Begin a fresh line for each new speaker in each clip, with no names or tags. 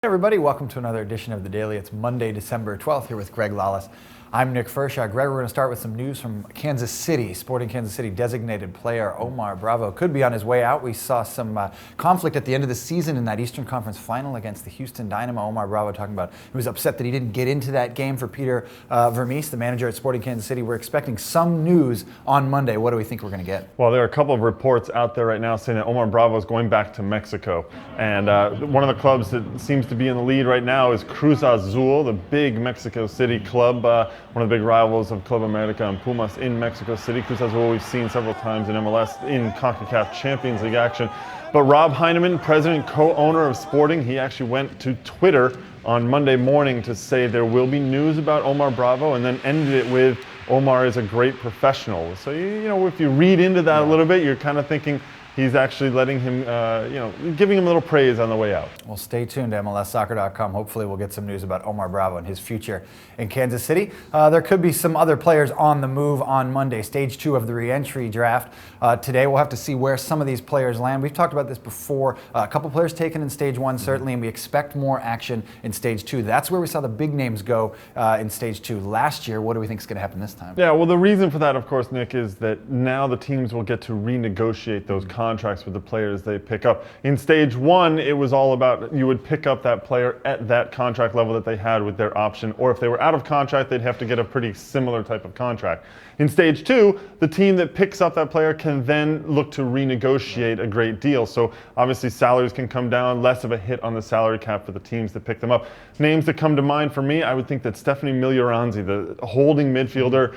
Hey everybody, welcome to another edition of The Daily. It's Monday, December 12th here with Greg Lawless. I'm Nick Fershaw. Greg, we're going to start with some news from Kansas City. Sporting Kansas City designated player Omar Bravo could be on his way out. We saw some conflict at the end of the season in that Eastern Conference final against the Houston Dynamo. Omar Bravo talking about he was upset that he didn't get into that game for Peter Vermees, the manager at Sporting Kansas City. We're expecting some news on Monday. What do we think we're going to get?
Well, there are a couple of reports out there right now saying that Omar Bravo is going back to Mexico. And one of the clubs that seems to be in the lead right now is Cruz Azul, the big Mexico City club, one of the big rivals of Club America and Pumas in Mexico City. Cruz Azul we've seen several times in MLS in CONCACAF Champions League action. But Rob Heineman, president, co-owner of Sporting, he actually went to Twitter on Monday morning to say there will be news about Omar Bravo, and then ended it with Omar is a great professional. So, if you read into that a little bit, you're kind of thinking he's actually letting him, giving him a little praise on the way out.
Well, stay tuned to MLSsoccer.com. Hopefully we'll get some news about Omar Bravo and his future in Kansas City. There could be some other players on the move on Monday, stage 2 of the re-entry draft. Today we'll have to see where some of these players land. We've talked about this before. A couple players taken in stage 1, certainly, and we expect more action in stage 2. That's where we saw the big names go in stage 2 last year. What do we think is going to happen this time?
Yeah, well, the reason for that, of course, Nick, is that now the teams will get to renegotiate those contracts with the players they pick up. In stage 1, it was all about you would pick up that player at that contract level that they had with their option, or if they were out of contract, they'd have to get a pretty similar type of contract. In stage 2, the team that picks up that player can then look to renegotiate a great deal. So obviously salaries can come down, less of a hit on the salary cap for the teams that pick them up. Names that come to mind for me, I would think that Stephanie Miglioranzi, the holding midfielder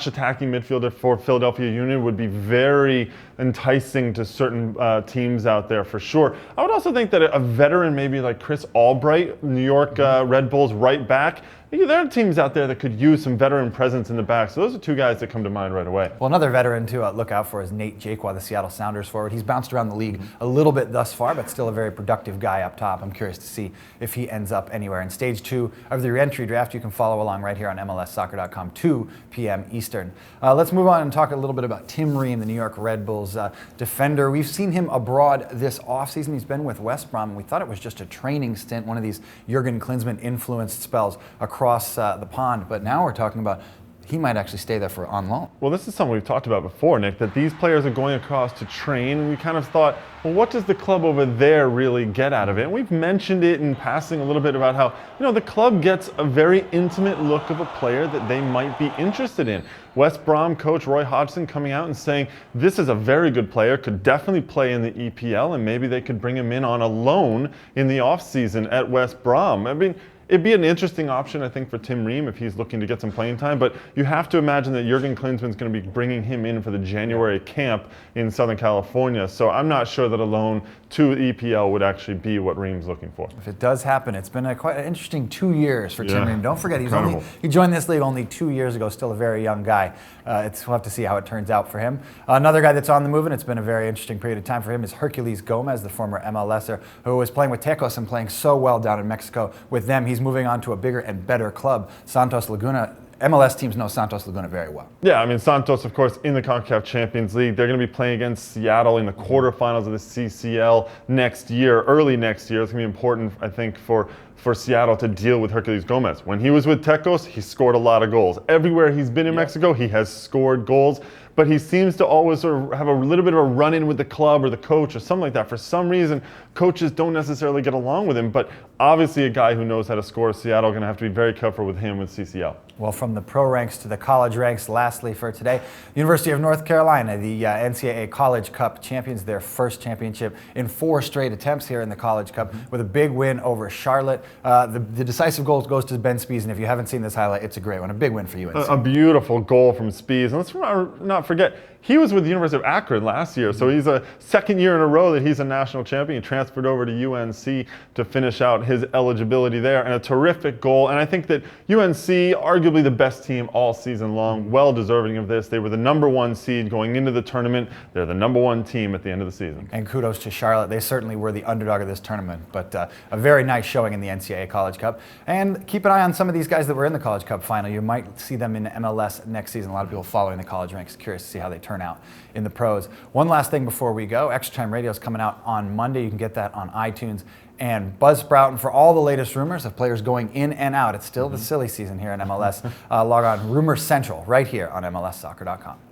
/ attacking midfielder for Philadelphia Union, would be very enticing to certain teams out there for sure. I would also think that a veteran maybe like Chris Albright, New York Red Bulls right back, there are teams out there that could use some veteran presence in the back. So those are two guys that come to mind right away.
Well, another veteran to look out for is Nate Jakwa, the Seattle Sounders forward. He's bounced around the league a little bit thus far, but still a very productive guy up top. I'm curious to see if he ends up anywhere. In stage 2 of the re-entry draft, you can follow along right here on MLSsoccer.com, 2 p.m. Eastern. Let's move on and talk a little bit about Tim Ream, the New York Red Bulls defender. We've seen him abroad this offseason. He's been with West Brom, and we thought it was just a training stint, one of these Jurgen Klinsmann-influenced spells across the pond, but now we're talking about he might actually stay there for on loan.
Well, this is something we've talked about before, Nick, that these players are going across to train, and we kind of thought, well, what does the club over there really get out of it? And we've mentioned it in passing a little bit about how, the club gets a very intimate look of a player that they might be interested in. West Brom coach Roy Hodgson coming out and saying, this is a very good player, could definitely play in the EPL, and maybe they could bring him in on a loan in the offseason at West Brom. I mean, it'd be an interesting option, I think, for Tim Ream if he's looking to get some playing time, but you have to imagine that Jurgen Klinsmann's going to be bringing him in for the January camp in Southern California, so I'm not sure that a loan to EPL would actually be what Ream's looking for.
If it does happen, it's been quite an interesting 2 years for Tim Ream. Don't forget, he joined this league only 2 years ago, still a very young guy. We'll have to see how it turns out for him. Another guy that's on the move, and it's been a very interesting period of time for him, is Herculez Gomez, the former MLSer, who was playing with Tecos and playing so well down in Mexico with them. He's moving on to a bigger and better club, Santos Laguna. MLS teams know Santos Laguna very well.
Yeah, I mean, Santos, of course, in the CONCACAF Champions League. They're going to be playing against Seattle in the quarterfinals of the CCL next year, early next year. It's going to be important, I think, for Seattle to deal with Herculez Gomez. When he was with Tecos, he scored a lot of goals. Everywhere he's been in Mexico, he has scored goals. But he seems to always sort of have a little bit of a run-in with the club or the coach or something like that. For some reason, coaches don't necessarily get along with him. But obviously a guy who knows how to score. Seattle going to have to be very careful with him with CCL.
Well, from the pro ranks to the college ranks, lastly for today, University of North Carolina, the NCAA College Cup champions, their first championship in 4 straight attempts here in the College Cup with a big win over Charlotte. The decisive goal goes to Ben Spies, and if you haven't seen this highlight, it's a great one. A big win for UNC.
A beautiful goal from Spies. And let's not forget, he was with the University of Akron last year, so he's a second year in a row that he's a national champion. He transferred over to UNC to finish out his eligibility there, and a terrific goal. And I think that UNC, arguably the best team all season long, well deserving of this. They were the #1 seed going into the tournament. They're the #1 team at the end of the season.
And kudos to Charlotte. They certainly were the underdog of this tournament, but a very nice showing in the NCAA College Cup. And keep an eye on some of these guys that were in the College Cup final. You might see them in MLS next season. A lot of people following the college ranks, curious to see how they turn turnout in the pros. One last thing before we go, Extra Time Radio is coming out on Monday. You can get that on iTunes and Buzzsprout. And for all the latest rumors of players going in and out, it's still the silly season here in MLS. Log on Rumor Central right here on MLSsoccer.com.